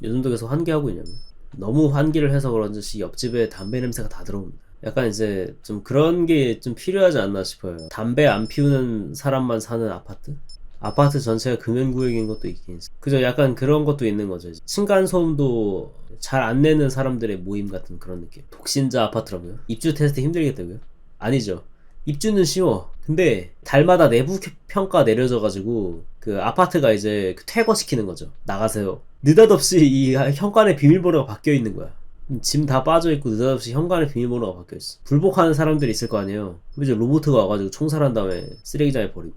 요즘도 계속 환기하고 있냐고. 너무 환기를 해서 그런지 옆집에 담배 냄새가 다 들어옵니다. 약간 이제 좀 그런 게 좀 필요하지 않나 싶어요. 담배 안 피우는 사람만 사는 아파트? 아파트 전체가 금연구역인 것도 있긴 있어. 그죠? 약간 그런 것도 있는 거죠. 층간소음도 잘 안 내는 사람들의 모임 같은 그런 느낌. 독신자 아파트라고요? 입주 테스트 힘들겠다고요? 아니죠. 입주는 쉬워. 근데 달마다 내부 평가 내려져가지고 그 아파트가 이제 퇴거시키는 거죠. 나가세요. 느닷없이 이 현관에 비밀번호가 바뀌어 있는 거야. 짐 다 빠져있고 느닷없이 현관에 비밀번호가 바뀌어있어. 불복하는 사람들이 있을 거 아니에요. 이제 로보트가 와가지고 총살한 다음에 쓰레기장에 버리고.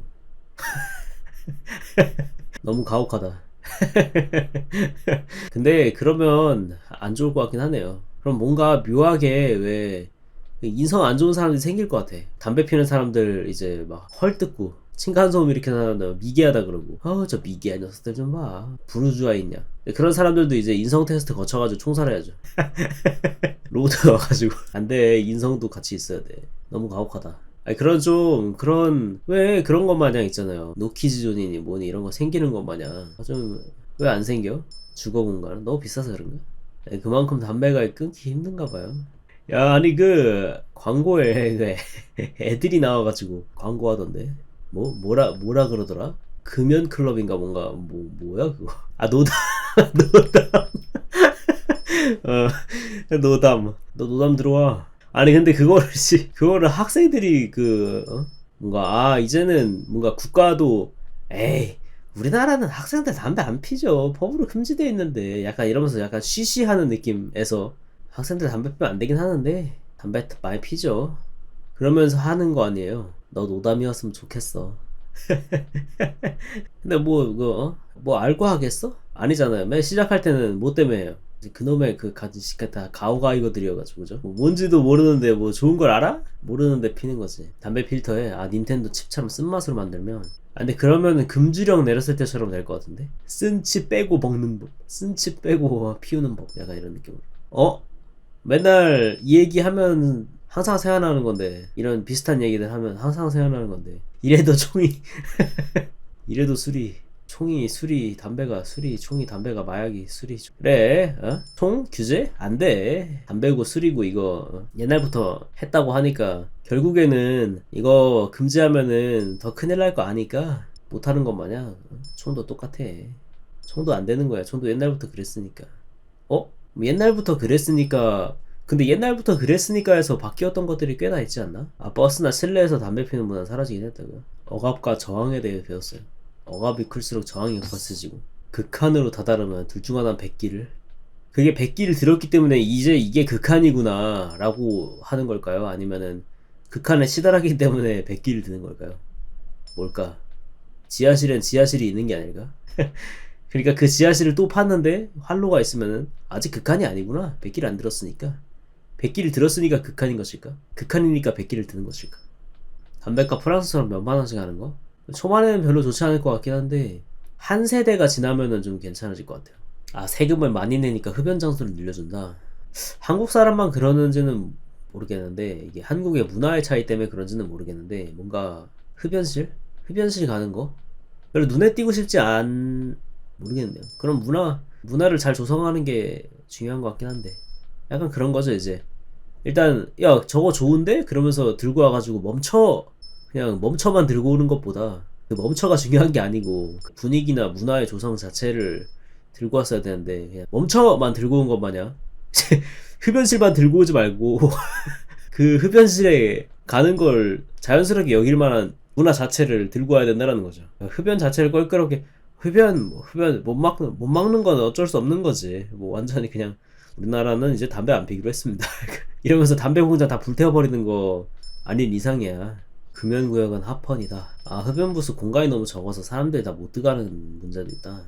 너무 가혹하다. 근데 그러면 안 좋을 것 같긴 하네요. 그럼 뭔가 묘하게 왜 인성 안 좋은 사람들이 생길 것 같아. 담배 피는 사람들 이제 막 헐뜯고 층간소음 일으키는 사람들 미개하다 그러고 저 미개한 녀석들 좀 봐. 부르주아 있냐. 그런 사람들도 이제 인성 테스트 거쳐가지고 총살해야죠. 로봇 와가지고 안돼 인성도 같이 있어야 돼. 너무 가혹하다. 아니 그런 좀 그런 왜 그런 것 마냥 있잖아요. 노키즈존이니 뭐니 이런 거 생기는 것 마냥 좀 왜 안 생겨? 주거 공간은 너무 비싸서 그런가? 아니, 그만큼 담배가 끊기 힘든가 봐요. 야 아니 그 광고에 그 애들이 나와가지고 광고하던데 뭐라 그러더라? 금연 클럽인가 뭔가 뭐야 그거? 아 노담 노담 노담 너 노담 들어와. 아니 근데 그거를 그거를 학생들이 뭔가 이제는 뭔가 국가도 에이 우리나라는 학생들 담배 안 피죠 법으로 금지되어 있는데 약간 이러면서 약간 쉬쉬하는 느낌에서 학생들 담배 피면 안 되긴 하는데 담배 많이 피죠 그러면서 하는 거 아니에요. 너 노담이었으면 좋겠어. 근데 뭐 알고 하겠어? 아니잖아요. 맨 시작할 때는 뭐 때문에 해요? 이제 그놈의 그 가진 시가 다 가오가이거들이어가지고 그죠? 뭐 뭔지도 모르는데 뭐 좋은 걸 알아? 모르는데 피는 거지. 담배 필터에 닌텐도 칩처럼 쓴맛으로 만들면 근데 그러면은 금주령 내렸을 때처럼 될 것 같은데? 쓴 칩 빼고 먹는 법, 쓴 칩 빼고 피우는 법, 약간 이런 느낌으로. 맨날 이 얘기 하면 항상 생각나는 건데 이런 비슷한 얘기들 하면 항상 생각나는 건데 이래도 총이 이래도 술이 담배가 술이 총이 담배가 마약이 술이 그래 총 규제 안돼 담배고 술이고 이거 옛날부터 했다고 하니까 결국에는 이거 금지하면은 더 큰일 날 거 아니까 못하는 것 마냥 총도 똑같아. 총도 안 되는 거야. 총도 옛날부터 그랬으니까. 뭐 옛날부터 그랬으니까 근데 옛날부터 그랬으니까 해서 바뀌었던 것들이 꽤나 있지 않나? 버스나 실내에서 담배 피는 문화는 사라지긴 했다고요. 억압과 저항에 대해 배웠어요. 억압이 클수록 저항이 거세지고 극한으로 다다르면 둘 중 하나는 백기를 그게 백기를 들었기 때문에 이제 이게 극한이구나 라고 하는 걸까요? 아니면은 극한에 치달았기 때문에 백기를 드는 걸까요? 뭘까? 지하실엔 지하실이 있는 게 아닐까? 그러니까 그 지하실을 또 팠는데 활로가 있으면은 아직 극한이 아니구나. 백기를 안 들었으니까. 백기를 들었으니까 극한인 것일까? 극한이니까 백기를 드는 것일까? 담배값 프랑스처럼 몇만 원씩 하는 거? 초반에는 별로 좋지 않을 것 같긴 한데 한 세대가 지나면은 좀 괜찮아질 것 같아요. 세금을 많이 내니까 흡연 장소를 늘려준다. 한국 사람만 그러는지는 모르겠는데 이게 한국의 문화의 차이 때문에 그런지는 모르겠는데 뭔가 흡연실 가는 거 별로 눈에 띄고 싶지 않 모르겠네요. 그럼 문화를 잘 조성하는 게 중요한 것 같긴 한데 약간 그런 거죠 이제. 일단 야 저거 좋은데? 그러면서 들고 와가지고 그냥 멈춰만 들고 오는 것보다 그 멈춰가 중요한 게 아니고 그 분위기나 문화의 조성 자체를 들고 왔어야 되는데 그냥 멈춰만 들고 온 것 마냥 흡연실만 들고 오지 말고 그 흡연실에 가는 걸 자연스럽게 여길 만한 문화 자체를 들고 와야 된다는 거죠. 흡연 자체를 껄끄럽게 흡연 못 막는 건 어쩔 수 없는 거지. 뭐 완전히 그냥 우리나라는 이제 담배 안 피기로 했습니다. 이러면서 담배 공장 다 불태워버리는 거 아닌 이상이야. 금연구역은 합헌이다. 흡연부스 공간이 너무 적어서 사람들이 다 못 들어가는 문제도 있다.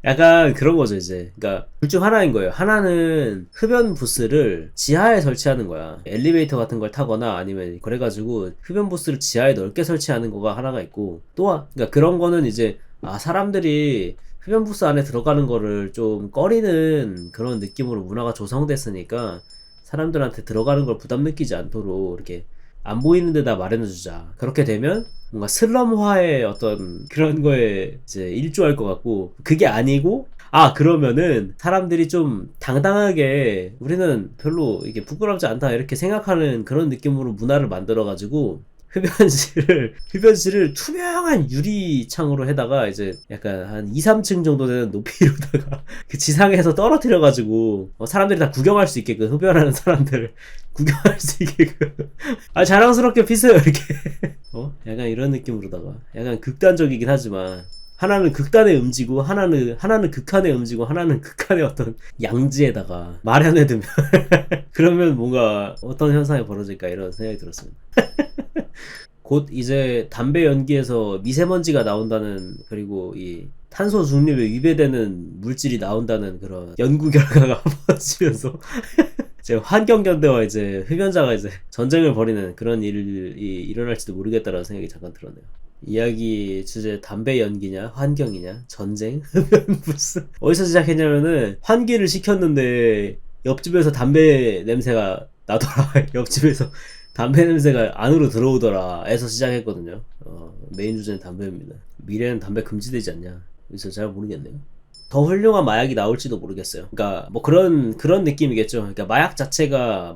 약간 그런 거죠 이제. 그러니까 둘 중 하나인 거예요. 하나는 흡연 부스를 지하에 설치하는 거야. 엘리베이터 같은 걸 타거나 아니면 그래가지고 흡연 부스를 지하에 넓게 설치하는 거가 하나가 있고 그러니까 그런 거는 이제 사람들이 흡연 부스 안에 들어가는 거를 좀 꺼리는 그런 느낌으로 문화가 조성됐으니까 사람들한테 들어가는 걸 부담 느끼지 않도록 이렇게 안 보이는 데다 마련해주자. 그렇게 되면 뭔가 슬럼화의 어떤 그런 거에 이제 일조할 것 같고 그게 아니고 그러면은 사람들이 좀 당당하게 우리는 별로 이게 부끄럽지 않다 이렇게 생각하는 그런 느낌으로 문화를 만들어가지고 흡연실을 투명한 유리창으로 해다가 이제 약간 한 2, 3층 정도 되는 높이로다가 그 지상에서 떨어뜨려가지고 사람들이 다 구경할 수 있게끔 흡연하는 사람들 구경할 수 있게끔 자랑스럽게 피세요 이렇게 약간 이런 느낌으로다가 약간 극단적이긴 하지만 하나는 극단의 음지고 하나는 극한의 음지고 하나는 극한의 어떤 양지에다가 마련해두면 그러면 뭔가 어떤 현상이 벌어질까 이런 생각이 들었습니다. 곧 이제 담배 연기에서 미세먼지가 나온다는 그리고 이 탄소 중립에 위배되는 물질이 나온다는 그런 연구 결과가 벌어지면서 이제 환경연대와 이제 흡연자가 이제 전쟁을 벌이는 그런 일이 일어날지도 모르겠다라는 생각이 잠깐 들었네요. 이야기 주제 담배 연기냐 환경이냐 전쟁 흡연 무슨 어디서 시작했냐면은 환기를 시켰는데 옆집에서 담배 냄새가 나더라. 옆집에서 담배 냄새가 안으로 들어오더라 에서 시작했거든요. 메인 주제는 담배입니다. 미래는 담배 금지되지 않냐 그래서 잘 모르겠네요. 더 훌륭한 마약이 나올지도 모르겠어요. 그러니까 뭐 그런 느낌이겠죠. 그러니까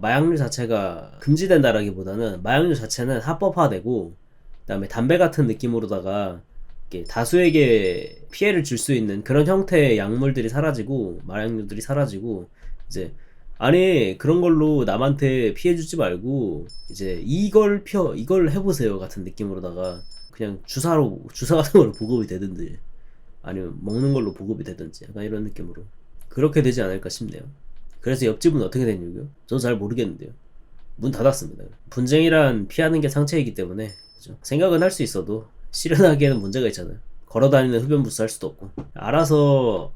마약류 자체가 금지된다라기보다는 마약류 자체는 합법화되고 그다음에 담배 같은 느낌으로다가 이렇게 다수에게 피해를 줄 수 있는 그런 형태의 약물들이 사라지고 마약류들이 사라지고 이제 아니 그런 걸로 남한테 피해 주지 말고 이제 이걸 해보세요 같은 느낌으로다가 그냥 주사 같은 걸로 보급이 되든지 아니면 먹는 걸로 보급이 되든지 약간 이런 느낌으로 그렇게 되지 않을까 싶네요. 그래서 옆집은 어떻게 됐냐고요? 저는 잘 모르겠는데요. 문 닫았습니다. 분쟁이란 피하는 게 상책이기 때문에 그죠? 생각은 할 수 있어도 실현하기에는 문제가 있잖아요. 걸어다니는 흡연부스 할 수도 없고 알아서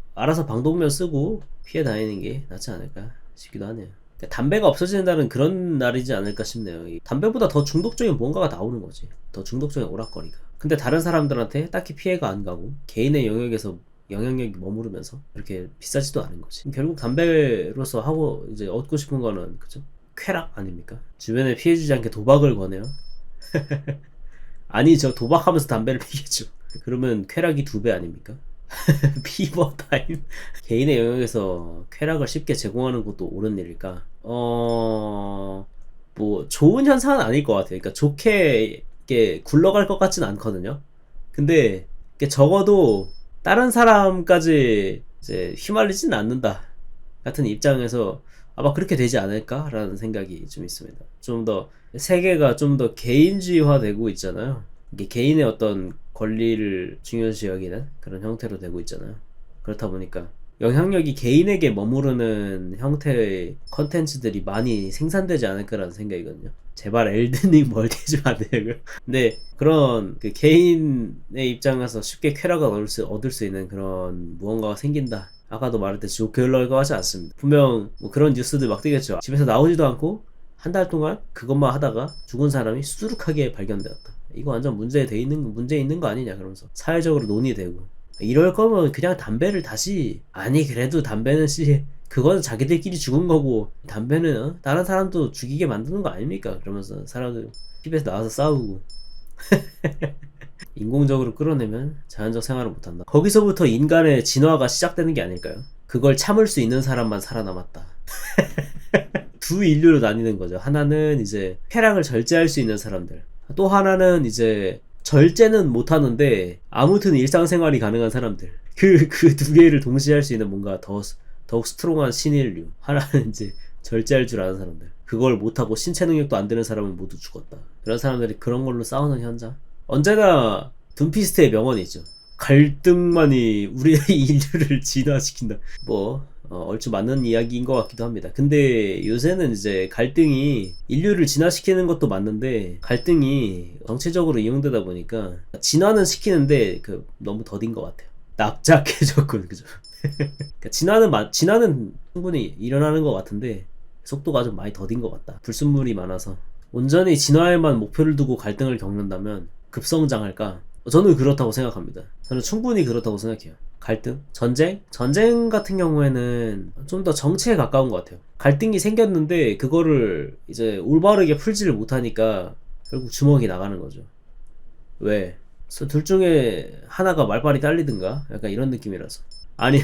방독면 쓰고 피해 다니는 게 낫지 않을까 싶기도 하네요. 그러니까 담배가 없어진다는 그런 날이지 않을까 싶네요. 담배보다 더 중독적인 뭔가가 나오는 거지. 더 중독적인 오락거리가. 근데 다른 사람들한테 딱히 피해가 안 가고 개인의 영역에서 영향력이 머무르면서 이렇게 비싸지도 않은 거지. 결국 담배로서 하고 이제 얻고 싶은 거는 그죠? 쾌락 아닙니까? 주변에 피해주지 않게 도박을 권해요. 아니 저 도박하면서 담배를 피겠죠. 그러면 쾌락이 2배 아닙니까? 피버 타임. 개인의 영역에서 쾌락을 쉽게 제공하는 것도 옳은 일일까? 뭐 좋은 현상은 아닐 것 같아요. 그러니까 좋게 이렇게 굴러갈 것 같진 않거든요. 근데 적어도 다른 사람까지 이제 휘말리진 않는다 같은 입장에서 아마 그렇게 되지 않을까라는 생각이 좀 있습니다. 좀 더 세계가 좀 더 개인주의화되고 있잖아요. 이게 개인의 어떤 권리를 중요시 여기는 그런 형태로 되고 있잖아요. 그렇다 보니까 영향력이 개인에게 머무르는 형태의 컨텐츠들이 많이 생산되지 않을까라는 생각이거든요. 제발 엘든링 멀티해주면 안 되냐고요? 근데 그런 그 개인의 입장에서 쉽게 쾌락을 얻을 수 있는 그런 무언가가 생긴다. 아까도 말했듯이 좋게 흘러갈 것 같지 않습니다. 분명 뭐 그런 뉴스들 막 뜨겠죠. 집에서 나오지도 않고 한 달 동안 그것만 하다가 죽은 사람이 수두룩하게 발견되었다. 이거 완전 문제 있는 거 아니냐 그러면서 사회적으로 논의되고 이럴 거면 그냥 담배를 다시 그래도 담배는 그거는 자기들끼리 죽은 거고 담배는 다른 사람도 죽이게 만드는 거 아닙니까? 그러면서 사람들 집에서 나와서 싸우고 인공적으로 끌어내면 자연적 생활을 못한다. 거기서부터 인간의 진화가 시작되는 게 아닐까요? 그걸 참을 수 있는 사람만 살아남았다. 두 인류로 나뉘는 거죠. 하나는 이제 쾌락을 절제할 수 있는 사람들, 또 하나는 이제 절제는 못하는데 아무튼 일상생활이 가능한 사람들. 그 두 개를 동시에 할 수 있는 뭔가 더욱 스트롱한 신인류. 하나는 이제 절제할 줄 아는 사람들. 그걸 못하고 신체 능력도 안 되는 사람은 모두 죽었다. 그런 사람들이 그런 걸로 싸우는 현장. 언제나 둠피스트의 명언이 있죠. 갈등만이 우리의 인류를 진화시킨다. 얼추 맞는 이야기인 것 같기도 합니다. 근데 요새는 이제 갈등이 인류를 진화시키는 것도 맞는데 갈등이 정치적으로 이용되다 보니까 진화는 시키는데 너무 더딘 것 같아요. 납작해졌군, 그죠? 그러니까 진화는 충분히 일어나는 것 같은데 속도가 좀 많이 더딘 것 같다. 불순물이 많아서 온전히 진화에만 목표를 두고 갈등을 겪는다면 급성장할까? 저는 그렇다고 생각합니다. 저는 충분히 그렇다고 생각해요. 갈등? 전쟁 같은 경우에는 좀 더 정치에 가까운 것 같아요. 갈등이 생겼는데 그거를 이제 올바르게 풀지를 못하니까 결국 주먹이 나가는 거죠. 왜? 둘 중에 하나가 말빨이 딸리든가 약간 이런 느낌이라서 아니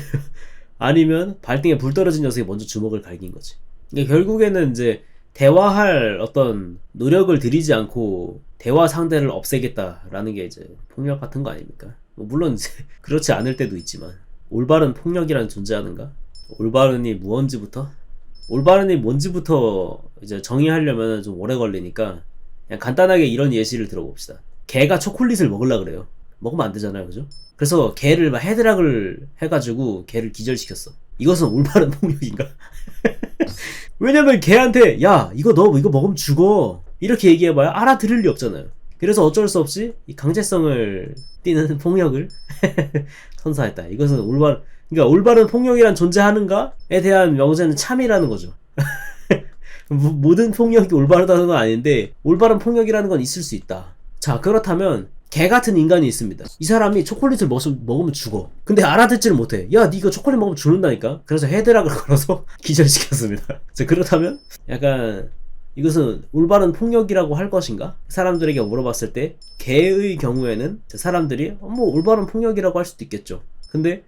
아니면 발등에 불 떨어진 녀석이 먼저 주먹을 갈긴 거지. 그러니까 결국에는 이제 대화할 어떤 노력을 들이지 않고 대화 상대를 없애겠다라는 게 이제 폭력 같은 거 아닙니까? 뭐 물론 이제 그렇지 않을 때도 있지만 올바른 폭력이란 존재하는가? 올바른이 무언지부터? 올바른이 뭔지부터 이제 정의하려면 좀 오래 걸리니까 그냥 간단하게 이런 예시를 들어봅시다. 개가 초콜릿을 먹으려 그래요. 먹으면 안 되잖아요, 그죠? 그래서 개를 막 헤드락을 해가지고 개를 기절시켰어. 이것은 올바른 폭력인가? 왜냐면 개한테 야 이거 너 이거 먹으면 죽어 이렇게 얘기해봐야 알아들을 리 없잖아요. 그래서 어쩔 수 없이 이 강제성을 띠는 폭력을 선사했다. 이것은 그러니까 올바른 폭력이란 존재하는가에 대한 명제는 참이라는 거죠. 모든 폭력이 올바르다는 건 아닌데 올바른 폭력이라는 건 있을 수 있다. 자, 그렇다면 개 같은 인간이 있습니다. 이 사람이 초콜릿을 먹으면 죽어. 근데 알아듣지를 못해. 야, 니 이거 초콜릿 먹으면 죽는다니까. 그래서 헤드락을 걸어서 기절시켰습니다. 자, 그렇다면 약간 이것은 올바른 폭력이라고 할 것인가? 사람들에게 물어봤을 때 개의 경우에는 사람들이 뭐 올바른 폭력이라고 할 수도 있겠죠. 근데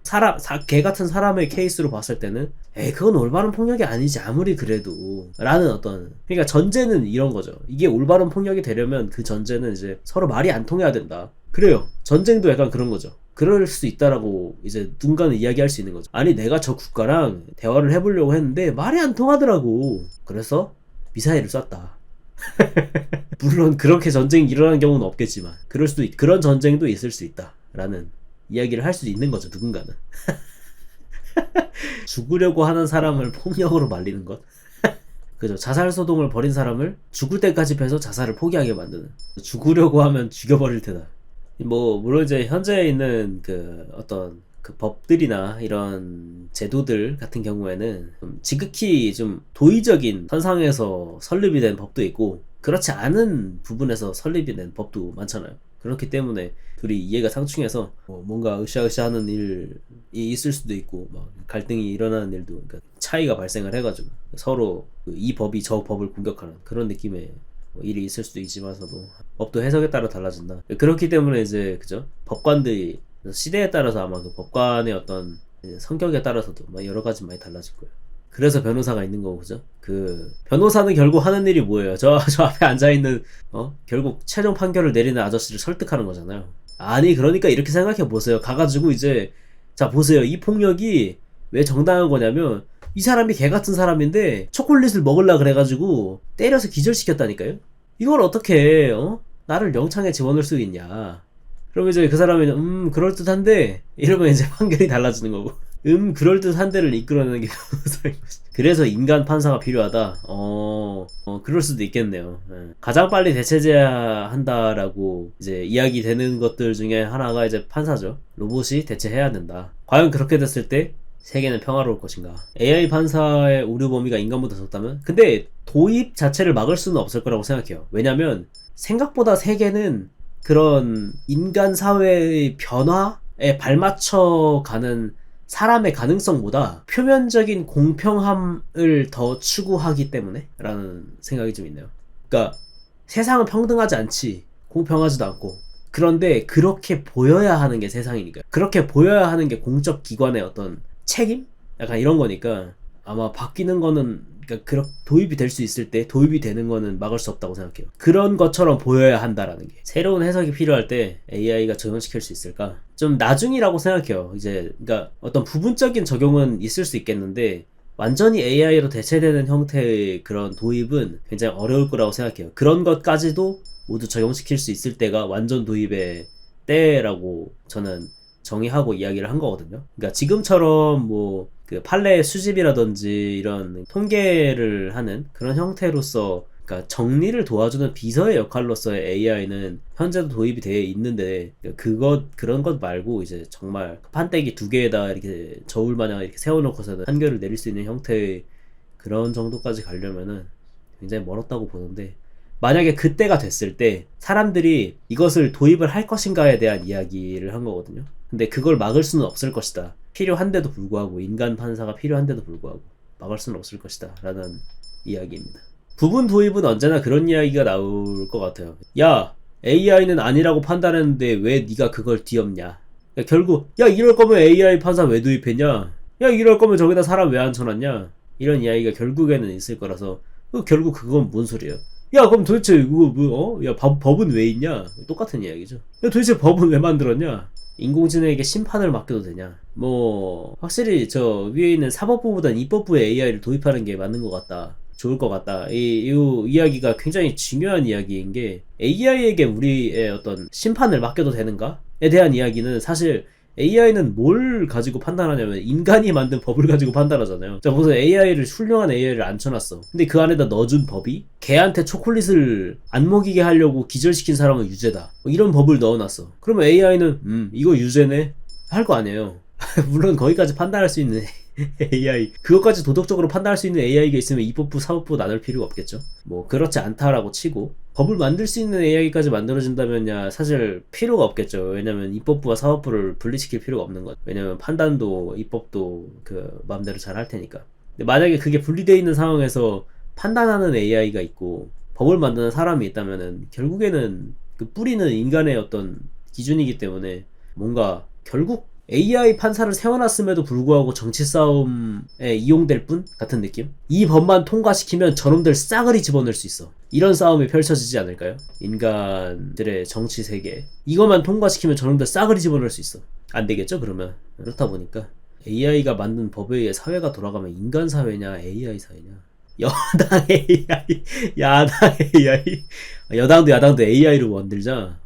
개 같은 사람의 케이스로 봤을 때는 에이 그건 올바른 폭력이 아니지 아무리 그래도 라는 어떤 그러니까 전제는 이런 거죠. 이게 올바른 폭력이 되려면 그 전제는 이제 서로 말이 안 통해야 된다. 그래요. 전쟁도 약간 그런 거죠. 그럴 수 있다라고 이제 누군가는 이야기할 수 있는 거죠. 아니 내가 저 국가랑 대화를 해보려고 했는데 말이 안 통하더라고. 그래서 미사일을 쐈다. 물론 그렇게 전쟁이 일어나는 경우는 없겠지만 그런 전쟁도 있을 수 있다라는 이야기를 할 수도 있는 거죠, 누군가는. 죽으려고 하는 사람을 폭력으로 말리는 것. 그죠. 자살소동을 벌인 사람을 죽을 때까지 패서 자살을 포기하게 만드는. 죽으려고 하면 죽여버릴 테다. 뭐, 물론 이제 현재 있는 그 어떤 그 법들이나 이런 제도들 같은 경우에는 좀 지극히 좀 도의적인 선상에서 설립이 된 법도 있고, 그렇지 않은 부분에서 설립이 된 법도 많잖아요. 그렇기 때문에 둘이 이해가 상충해서 뭔가 으쌰으쌰 하는 일이 있을 수도 있고 막 갈등이 일어나는 일도 그러니까 차이가 발생을 해가지고 서로 이 법이 저 법을 공격하는 그런 느낌의 일이 있을 수도 있지만서도 법도 해석에 따라 달라진다. 그렇기 때문에 이제 그죠? 법관들이 시대에 따라서 아마 그 법관의 어떤 성격에 따라서도 막 여러 가지 많이 달라질 거예요. 그래서 변호사가 있는 거고, 그죠? 그, 변호사는 결국 하는 일이 뭐예요? 저 앞에 앉아있는, 결국 최종 판결을 내리는 아저씨를 설득하는 거잖아요. 아니, 그러니까 이렇게 생각해 보세요. 가가지고 이제, 자, 보세요. 이 폭력이 왜 정당한 거냐면, 이 사람이 개 같은 사람인데, 초콜릿을 먹으려 그래가지고, 때려서 기절시켰다니까요? 이걸 어떻게, 나를 영창에 집어넣을 수 있냐. 그러면 이제 그 사람이, 그럴듯한데, 이러면 이제 판결이 달라지는 거고. 그럴듯한 데를 이끌어내는 게 변호사인 거지. 그래서 인간 판사가 필요하다? 그럴 수도 있겠네요. 예. 가장 빨리 대체제해야 한다라고 이제 이야기 되는 것들 중에 하나가 이제 판사죠. 로봇이 대체해야 된다. 과연 그렇게 됐을 때 세계는 평화로울 것인가? AI 판사의 오류 범위가 인간보다 적다면? 근데 도입 자체를 막을 수는 없을 거라고 생각해요. 왜냐면 생각보다 세계는 그런 인간 사회의 변화에 발맞춰 가는 사람의 가능성보다 표면적인 공평함을 더 추구하기 때문에 라는 생각이 좀 있네요. 그러니까 세상은 평등하지 않지, 공평하지도 않고, 그런데 그렇게 보여야 하는 게 세상이니까, 그렇게 보여야 하는 게 공적 기관의 어떤 책임? 약간 이런 거니까 아마 바뀌는 거는 그러니까 도입이 될 수 있을 때 도입이 되는 거는 막을 수 없다고 생각해요. 그런 것처럼 보여야 한다라는 게. 새로운 해석이 필요할 때 AI가 적용시킬 수 있을까? 좀 나중이라고 생각해요. 이제 그러니까 어떤 부분적인 적용은 있을 수 있겠는데 완전히 AI로 대체되는 형태의 그런 도입은 굉장히 어려울 거라고 생각해요. 그런 것까지도 모두 적용시킬 수 있을 때가 완전 도입의 때라고 저는 정의하고 이야기를 한 거거든요. 그러니까 지금처럼 뭐 그 판례 수집이라든지 이런 통계를 하는 그런 형태로서 그러니까 정리를 도와주는 비서의 역할로서의 AI는 현재도 도입이 되어 있는데 그런 것 말고 이제 정말 판때기 두 개에다 이렇게 저울 마냥 이렇게 세워놓고서는 판결을 내릴 수 있는 형태의 그런 정도까지 가려면은 굉장히 멀었다고 보는데 만약에 그때가 됐을 때 사람들이 이것을 도입을 할 것인가에 대한 이야기를 한 거거든요. 근데 그걸 막을 수는 없을 것이다. 필요한데도 불구하고 인간 판사가 필요한데도 불구하고 막을 수는 없을 것이다 라는 이야기입니다. 부분 도입은 언제나 그런 이야기가 나올 것 같아요. 야 AI는 아니라고 판단했는데 왜 네가 그걸 뒤엎냐. 야, 결국 야 이럴 거면 AI 판사 왜 도입했냐? 야 이럴 거면 저기다 사람 왜 앉혀놨냐? 이런 이야기가 결국에는 있을 거라서 결국 그건 뭔 소리예요? 야 그럼 도대체 이거 야 법은 왜 있냐? 똑같은 이야기죠. 야 도대체 법은 왜 만들었냐? 인공지능에게 심판을 맡겨도 되냐? 뭐 확실히 저 위에 있는 사법부보단 입법부에 AI를 도입하는 게 맞는 것 같다. 좋을 것 같다. 이 이야기가 굉장히 중요한 이야기인 게 AI에게 우리의 어떤 심판을 맡겨도 되는가에 대한 이야기는 사실 AI는 뭘 가지고 판단하냐면 인간이 만든 법을 가지고 판단하잖아요. 자, 무슨 AI를 훌륭한 AI를 앉혀놨어. 근데 그 안에다 넣어준 법이 개한테 초콜릿을 안 먹이게 하려고 기절시킨 사람은 유죄다. 뭐 이런 법을 넣어놨어. 그러면 AI는 이거 유죄네 할 거 아니에요. 물론 거기까지 판단할 수 있는 AI 그것까지 도덕적으로 판단할 수 있는 AI가 있으면 입법부 사법부 나눌 필요가 없겠죠. 뭐 그렇지 않다라고 치고 법을 만들 수 있는 AI까지 만들어진다면야 사실 필요가 없겠죠. 왜냐면 입법부와 사법부를 분리시킬 필요가 없는 거죠. 왜냐면 판단도 입법도 그 마음대로 잘 할 테니까. 근데 만약에 그게 분리되어 있는 상황에서 판단하는 AI가 있고 법을 만드는 사람이 있다면은 결국에는 그 뿌리는 인간의 어떤 기준이기 때문에 뭔가 결국 AI 판사를 세워놨음에도 불구하고 정치 싸움에 이용될 뿐? 같은 느낌? 이 법만 통과시키면 저놈들 싸그리 집어넣을 수 있어. 이런 싸움이 펼쳐지지 않을까요? 인간들의 정치 세계. 이것만 통과시키면 저놈들 싸그리 집어넣을 수 있어. 안 되겠죠, 그러면? 그렇다 보니까 AI가 만든 법에 의해 사회가 돌아가면 인간 사회냐, AI 사회냐? 여당 AI, 야당 AI. 여당도 야당도 AI로 만들자.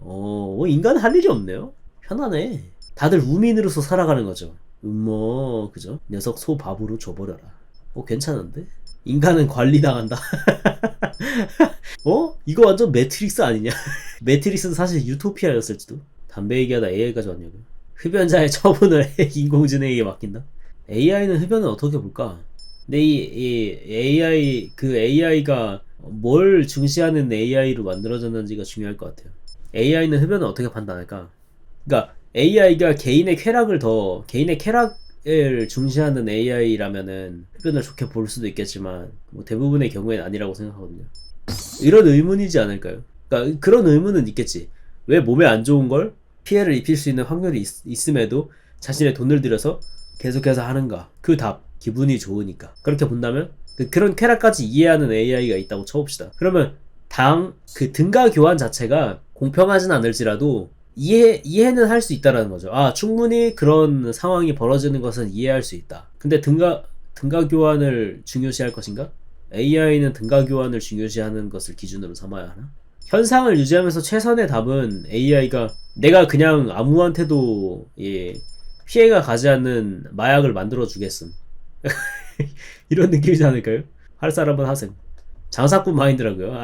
인간 할 일이 없네요? 편하네. 다들 우민으로서 살아가는 거죠. 그죠? 녀석 소 밥으로 줘버려라. 괜찮은데? 인간은 관리당한다. 이거 완전 매트릭스 아니냐? 매트릭스는 사실 유토피아였을지도. 담배 얘기하다 AI까지 왔냐고. 흡연자의 처분을 인공지능에게 맡긴다? AI는 흡연을 어떻게 볼까? 근데 이 AI가 뭘 중시하는 AI로 만들어졌는지가 중요할 것 같아요. AI는 흡연을 어떻게 판단할까? 그러니까 AI가 개인의 쾌락을 중시하는 AI라면은 흡연을 좋게 볼 수도 있겠지만 뭐 대부분의 경우에는 아니라고 생각하거든요. 이런 의문이지 않을까요? 그러니까 그런 의문은 있겠지. 왜 몸에 안 좋은 걸 피해를 입힐 수 있는 확률이 있음에도 자신의 돈을 들여서 계속해서 하는가? 그 답, 기분이 좋으니까. 그렇게 본다면 그런 쾌락까지 이해하는 AI가 있다고 쳐봅시다. 그러면 그 등가 교환 자체가 공평하진 않을지라도 이해는 할 수 있다라는 거죠. 충분히 그런 상황이 벌어지는 것은 이해할 수 있다. 근데 등가 교환을 중요시할 것인가? AI는 등가 교환을 중요시하는 것을 기준으로 삼아야 하나? 현상을 유지하면서 최선의 답은 AI가 내가 그냥 아무한테도 피해가 가지 않는 마약을 만들어 주겠음. 이런 느낌이지 않을까요? 할 사람은 하셈. 장사꾼 마인드라고요.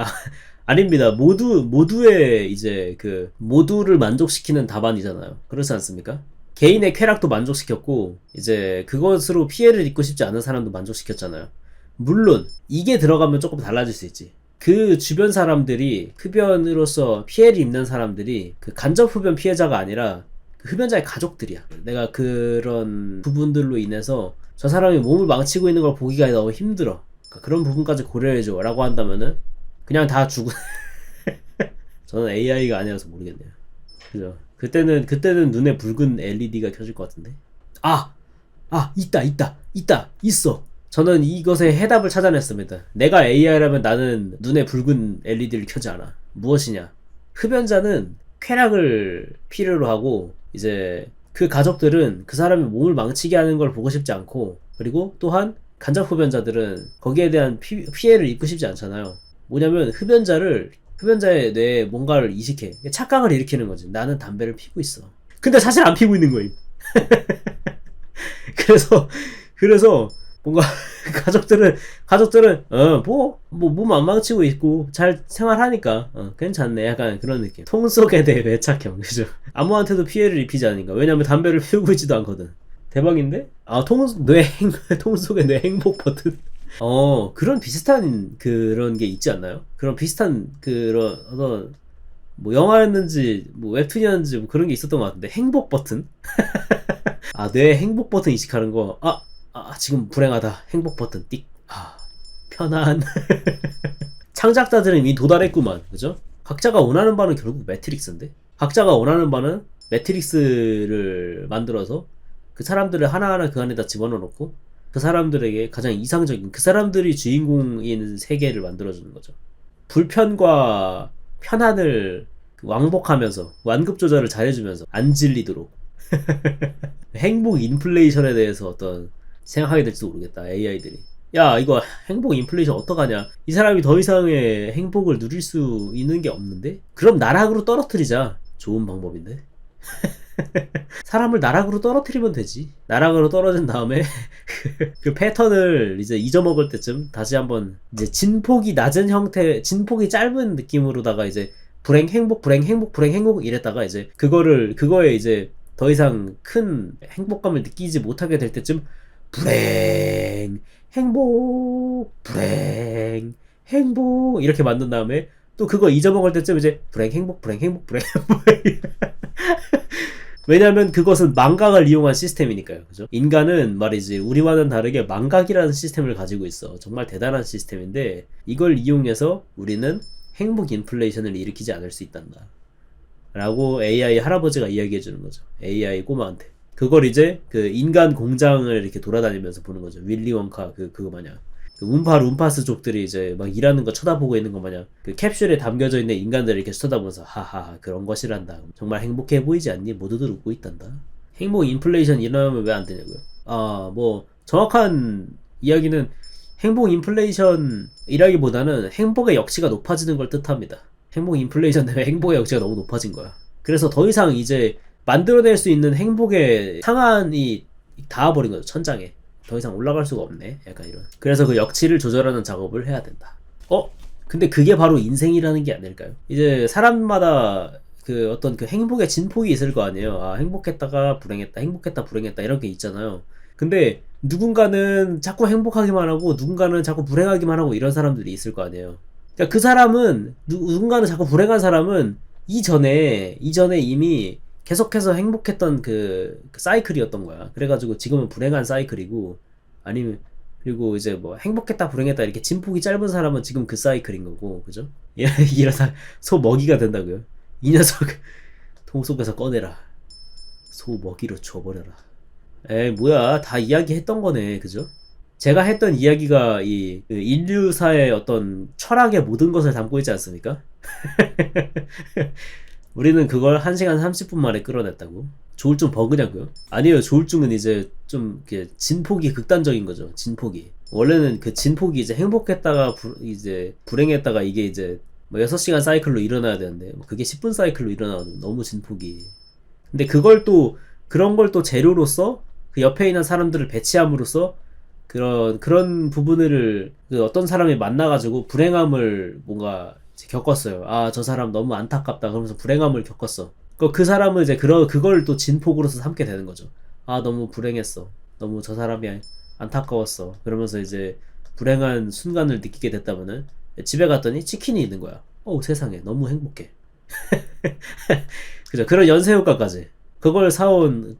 아닙니다. 모두의 이제 모두를 만족시키는 답안이잖아요. 그렇지 않습니까? 개인의 쾌락도 만족시켰고, 이제 그것으로 피해를 입고 싶지 않은 사람도 만족시켰잖아요. 물론, 이게 들어가면 조금 달라질 수 있지. 그 주변 사람들이, 흡연으로서 피해를 입는 사람들이 간접 흡연 피해자가 아니라 흡연자의 가족들이야. 내가 그런 부분들로 인해서 저 사람이 몸을 망치고 있는 걸 보기가 너무 힘들어. 그런 부분까지 고려해줘. 라고 한다면은, 그냥 다 죽은 저는 AI가 아니라서 모르겠네요. 그죠? 그때는 눈에 붉은 LED가 켜질 것 같은데. 있어. 저는 이것의 해답을 찾아냈습니다. 내가 AI라면 나는 눈에 붉은 LED를 켜지 않아. 무엇이냐? 흡연자는 쾌락을 필요로 하고, 이제 그 가족들은 그 사람이 몸을 망치게 하는 걸 보고 싶지 않고, 그리고 또한 간접 흡연자들은 거기에 대한 피해를 입고 싶지 않잖아요. 뭐냐면 흡연자의 뇌에 뭔가를 이식해. 착각을 일으키는 거지. 나는 담배를 피고 있어. 근데 사실 안 피고 있는 거임. 그래서 뭔가 가족들은 몸 안 망치고 있고 잘 생활하니까 괜찮네. 약간 그런 느낌. 통 속에 대해 매착형. 그죠? 아무한테도 피해를 입히지 않으니까. 왜냐면 담배를 피우고 있지도 않거든. 대박인데? 통 속에 뇌 행복 버튼. 그런 비슷한 그런 게 있지 않나요? 그런 비슷한 그런 어떤 뭐 영화였는지 뭐 웹툰이었는지 뭐 그런 게 있었던 것 같은데 행복 버튼? 뇌 행복 버튼 이식하는 거. 지금 불행하다. 행복 버튼 띡. 편안. 창작자들은 이미 도달했구만. 그죠? 각자가 원하는 바는 결국 매트릭스인데. 각자가 원하는 바는 매트릭스를 만들어서 그 사람들을 하나하나 그 안에다 집어넣어 놓고 그 사람들에게 가장 이상적인 그 사람들이 주인공인 세계를 만들어주는 거죠. 불편과 편안을 왕복하면서 완급 조절을 잘해주면서 안 질리도록 행복 인플레이션에 대해서 어떤 생각하게 될지도 모르겠다. AI들이 야 이거 행복 인플레이션 어떡하냐, 이 사람이 더 이상의 행복을 누릴 수 있는 게 없는데 그럼 나락으로 떨어뜨리자. 좋은 방법인데 사람을 나락으로 떨어뜨리면 되지. 나락으로 떨어진 다음에 그 패턴을 이제 잊어먹을 때쯤 다시 한번 이제 진폭이 낮은 형태, 진폭이 짧은 느낌으로다가 이제 불행 행복 불행 행복 불행 행복 이랬다가 이제 그거에 이제 더 이상 큰 행복감을 느끼지 못하게 될 때쯤 불행 행복 불행 행복 이렇게 만든 다음에 또 그거 잊어먹을 때쯤 이제 불행 행복 불행 행복 불행 행복 왜냐면 그것은 망각을 이용한 시스템이니까요. 그죠? 인간은 말이지 우리와는 다르게 망각이라는 시스템을 가지고 있어. 정말 대단한 시스템인데 이걸 이용해서 우리는 행복 인플레이션을 일으키지 않을 수 있단다 라고 AI 할아버지가 이야기해 주는 거죠. AI 꼬마한테. 그걸 이제 그 인간 공장을 이렇게 돌아다니면서 보는 거죠. 윌리 원카 그거 마냥. 그 룸파스족들이 이제 막 일하는 거 쳐다보고 있는 거 마냥 그 캡슐에 담겨져 있는 인간들을 이렇게 쳐다보면서 하하 그런 것이란다. 정말 행복해 보이지 않니? 모두들 웃고 있단다. 행복 인플레이션 일어나면 왜 안 되냐고요? 뭐 정확한 이야기는 행복 인플레이션이라기보다는 행복의 역치가 높아지는 걸 뜻합니다. 행복 인플레이션 때문에 행복의 역치가 너무 높아진 거야. 그래서 더 이상 이제 만들어낼 수 있는 행복의 상한이 닿아버린 거죠. 천장에. 더 이상 올라갈 수가 없네. 약간 이런. 그래서 그 역치를 조절하는 작업을 해야 된다. 근데 그게 바로 인생이라는 게 아닐까요? 이제 사람마다 그 어떤 그 행복의 진폭이 있을 거 아니에요. 행복했다가 불행했다, 행복했다, 불행했다 이런 게 있잖아요. 근데 누군가는 자꾸 행복하기만 하고 누군가는 자꾸 불행하기만 하고 이런 사람들이 있을 거 아니에요. 그러니까 그 사람은 누군가는 자꾸 불행한 사람은 이전에 이미 계속해서 행복했던 그 사이클이었던 거야. 그래가지고 지금은 불행한 사이클이고, 아니면 그리고 이제 뭐 행복했다 불행했다 이렇게 진폭이 짧은 사람은 지금 그 사이클인 거고, 그죠? 이러다 소 먹이가 된다고요. 이 녀석 통 속에서 꺼내라. 소 먹이로 줘버려라. 뭐야, 다 이야기했던 거네, 그죠? 제가 했던 이야기가 이 인류사의 어떤 철학의 모든 것을 담고 있지 않습니까? 우리는 그걸 1시간 30분 만에 끌어냈다고? 조울증 버그냐고요? 아니에요. 조울증은 이제 좀 이렇게 진폭이 극단적인 거죠. 진폭이. 원래는 그 진폭이 이제 행복했다가 이제 불행했다가 이게 이제 뭐 6시간 사이클로 일어나야 되는데 그게 10분 사이클로 일어나면 너무 진폭이. 근데 그런 걸 또 재료로서 그 옆에 있는 사람들을 배치함으로써 그런 부분을 그 어떤 사람이 만나가지고 불행함을 뭔가 겪었어요. 저 사람 너무 안타깝다. 그러면서 불행함을 겪었어. 그 사람은 이제 그걸 또 진폭으로서 삼게 되는 거죠. 너무 불행했어. 너무 저 사람이 안타까웠어. 그러면서 이제 불행한 순간을 느끼게 됐다면은 집에 갔더니 치킨이 있는 거야. 세상에 너무 행복해. 그죠? 그런 연쇄 효과까지. 그걸 사온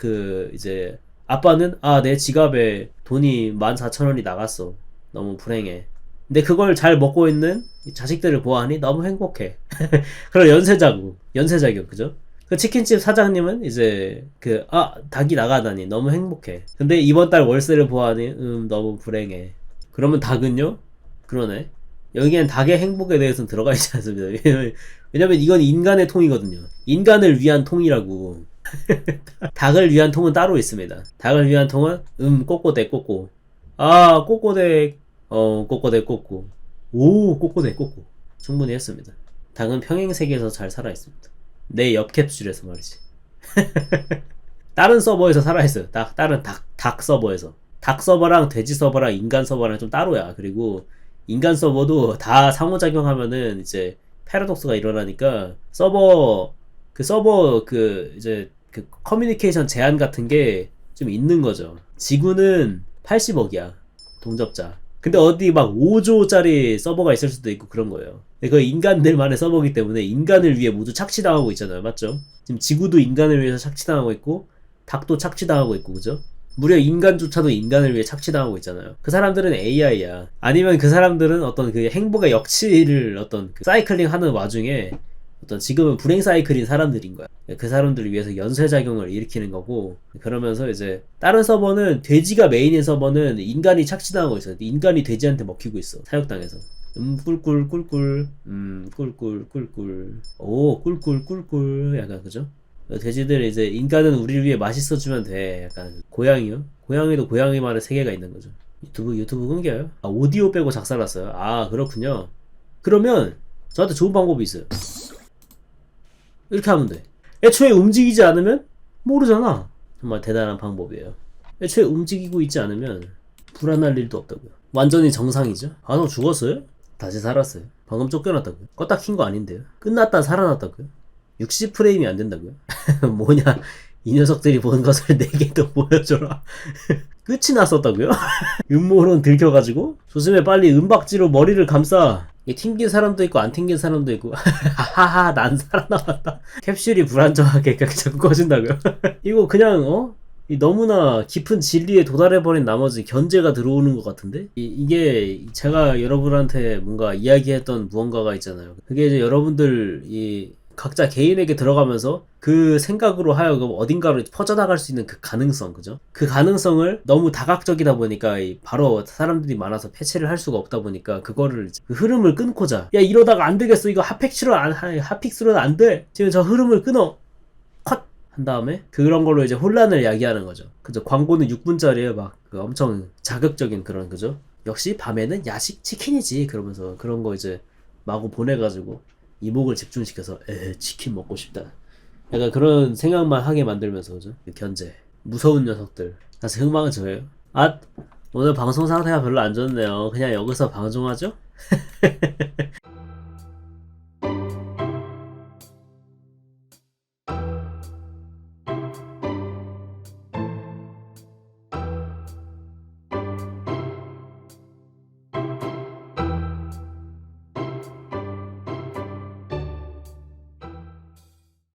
이제 아빠는 내 지갑에 돈이 14,000원이 나갔어. 너무 불행해. 근데 그걸 잘 먹고 있는 자식들을 보아하니 너무 행복해. 그런 연쇄작용, 그죠? 그 치킨집 사장님은 이제 닭이 나가다니 너무 행복해. 근데 이번 달 월세를 보아하니 너무 불행해. 그러면 닭은요? 그러네. 여기엔 닭의 행복에 대해서는 들어가 있지 않습니다. 왜냐면 이건 인간의 통이거든요. 인간을 위한 통이라고. 닭을 위한 통은 따로 있습니다. 닭을 위한 통은 꼬꼬대 꼬꼬. 꼬꼬대 꼬꼬대 꼬꼬. 꼬꼬대 꼬꼬. 충분히 했습니다. 닭은 평행세계에서 잘 살아있습니다. 내 옆 캡슐에서 말이지. 다른 서버에서 살아있어요. 다른 닭 서버에서. 닭 서버랑 돼지 서버랑 인간 서버랑 좀 따로야. 그리고 인간 서버도 다 상호작용하면은 이제 패러독스가 일어나니까 이제 커뮤니케이션 제한 같은 게 좀 있는 거죠. 지구는 80억이야. 동접자. 근데 어디 막 5조짜리 서버가 있을 수도 있고 그런 거예요. 근데 그 인간들만의 서버이기 때문에 인간을 위해 모두 착취당하고 있잖아요. 맞죠? 지금 지구도 인간을 위해서 착취당하고 있고 닭도 착취당하고 있고, 그죠? 무려 인간조차도 인간을 위해 착취당하고 있잖아요. 그 사람들은 AI야. 아니면 그 사람들은 어떤 그 행복의 역치를 어떤 사이클링 하는 와중에 어떤 지금은 불행 사이클인 사람들인 거야. 그 사람들을 위해서 연쇄작용을 일으키는 거고, 그러면서 이제 다른 서버는 돼지가 메인인 서버는 인간이 착취당하고 있어. 인간이 돼지한테 먹히고 있어. 사육당해서. 꿀꿀 꿀꿀 꿀꿀 꿀꿀 오 꿀꿀 꿀꿀 약간 그죠? 돼지들 이제 인간은 우리를 위해 맛있어주면 돼. 약간 고양이요? 고양이도 고양이만의 세계가 있는 거죠. 유튜브 끊겨요? 아 오디오 빼고 작살났어요? 아 그렇군요. 그러면 저한테 좋은 방법이 있어요. 이렇게 하면 돼. 애초에 움직이지 않으면 모르잖아. 정말 대단한 방법이에요. 애초에 움직이고 있지 않으면 불안할 일도 없다고요. 완전히 정상이죠. 아 너 죽었어요? 다시 살았어요. 방금 쫓겨났다고요. 껐다 킨 거 아닌데요. 끝났다 살아났다고요. 60프레임이 안 된다고요. 뭐냐 이 녀석들이 본 것을 내게 또 보여줘라. 끝이 났었다고요? 음모론 들켜가지고 조심해 빨리 은박지로 머리를 감싸. 이게 튕긴 사람도 있고 안 튕긴 사람도 있고. 하하하 난 살아남았다. 캡슐이 불안정하게 자꾸 꺼진다고요? 이거 그냥 이 너무나 깊은 진리에 도달해버린 나머지 견제가 들어오는 것 같은데? 이게 제가 여러분한테 뭔가 이야기했던 무언가가 있잖아요. 그게 이제 여러분들 각자 개인에게 들어가면서 그 생각으로 하여금 어딘가로 퍼져나갈 수 있는 그 가능성, 그죠? 그 가능성을 너무 다각적이다 보니까 바로 사람들이 많아서 패치를 할 수가 없다 보니까 그거를 그 흐름을 끊고자 야 이러다가 안 되겠어 이거 핫픽스로는 안 돼 지금 저 흐름을 끊어 컷! 한 다음에 그런 걸로 이제 혼란을 야기하는 거죠. 그죠? 광고는 6분짜리에요. 막 그 엄청 자극적인 그런 그죠? 역시 밤에는 야식 치킨이지 그러면서 그런 거 이제 마구 보내가지고 이목을 집중시켜서 치킨 먹고 싶다. 약간 그런 생각만 하게 만들면서 그죠? 견제. 무서운 녀석들. 사실 흥망은 저예요. 오늘 방송 상태가 별로 안 좋네요. 그냥 여기서 방송하죠?